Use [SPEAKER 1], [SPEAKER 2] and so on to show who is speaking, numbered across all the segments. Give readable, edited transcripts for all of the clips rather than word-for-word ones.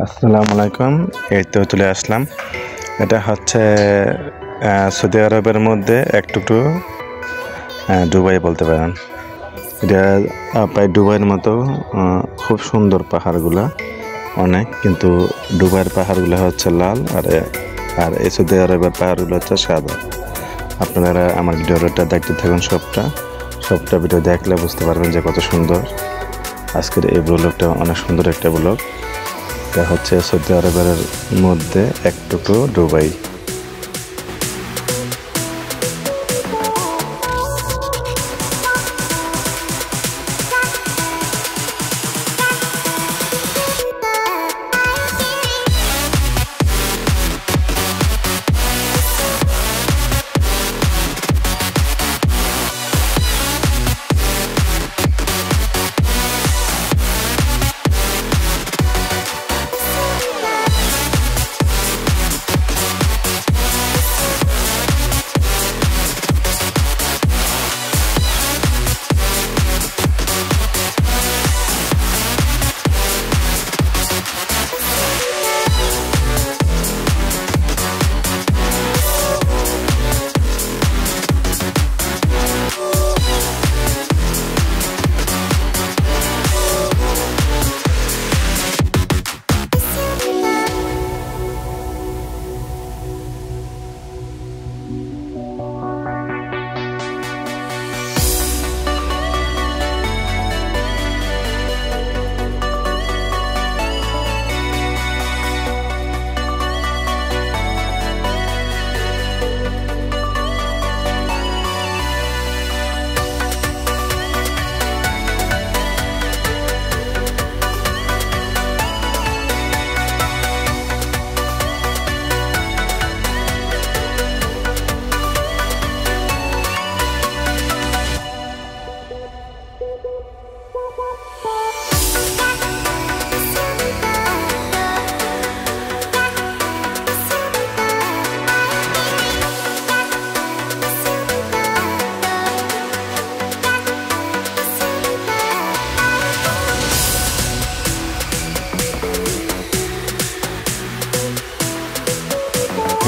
[SPEAKER 1] আসসালামু আলাইকুম। এই তো চলে আসলাম। এটা হচ্ছে সৌদি আরবের মধ্যে একটু দুবাই বলতে পারেন। এটা প্রায় দুবাইয়ের মতো খুব সুন্দর পাহাড়গুলা অনেক, কিন্তু দুবাইয়ের পাহাড়গুলো হচ্ছে লাল আর এই সৌদি আরবের পাহাড়গুলো হচ্ছে সাদা। আপনারা আমার ভিডিওটা দেখতে থাকুন, সবটা ভিডিও দেখলে বুঝতে পারবেন যে কত সুন্দর। আজকের এই ব্লগটা অনেক সুন্দর একটা ব্লগ। এটা হচ্ছে সৌদি আরবের মধ্যে একটু দুবাই।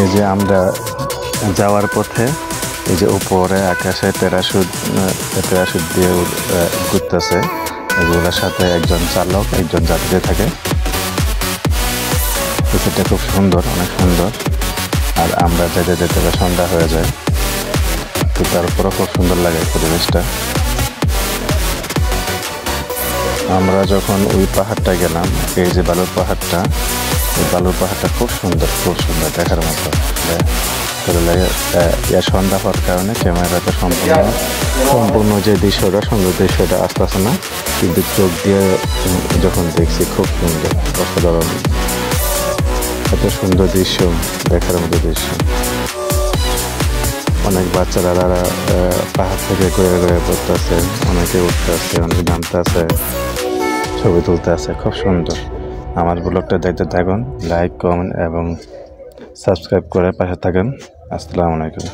[SPEAKER 1] এই যে আমরা যাওয়ার পথে এই যে উপরে আকাশে প্যারাশুট দিয়ে ঘুরতেছে, এগুলোর সাথে একজন চালক একজন যাত্রী থাকে। সেটা খুব সুন্দর, অনেক সুন্দর। আর আমরা যেতে যেতে সন্ধ্যা হয়ে যায়, তো তারপরও খুব সুন্দর লাগে পরিবেশটা। আমরা যখন ওই পাহাড়টা গেলাম, এই যে বালুর পাহাড়টা, এই বালুর পাহাড়টা খুব সুন্দর দেখার মতো। সন্ধ্যা হওয়ার কারণে ক্যামেরাটা সম্পূর্ণ যে দৃশ্যটা, সুন্দর দৃশ্যটা আসতেছে না, কিন্তু চোখ দিয়ে যখন দেখছি খুব সুন্দর, অসাধারণ, এত সুন্দর দৃশ্য, দেখার মতো দৃশ্য। অনেক বাচ্চারা পাহাড় থেকে ঘুরে পড়তেছে, অনেকে উঠতেছে, অনেকে নামতে আছে, ছবি তুলতে আছে, খুব সুন্দর। আমার ব্লগটা দেখতে থাকুন, লাইক, কমেন্ট এবং সাবস্ক্রাইব করে পাশে থাকেন। আসসালামু আলাইকুম।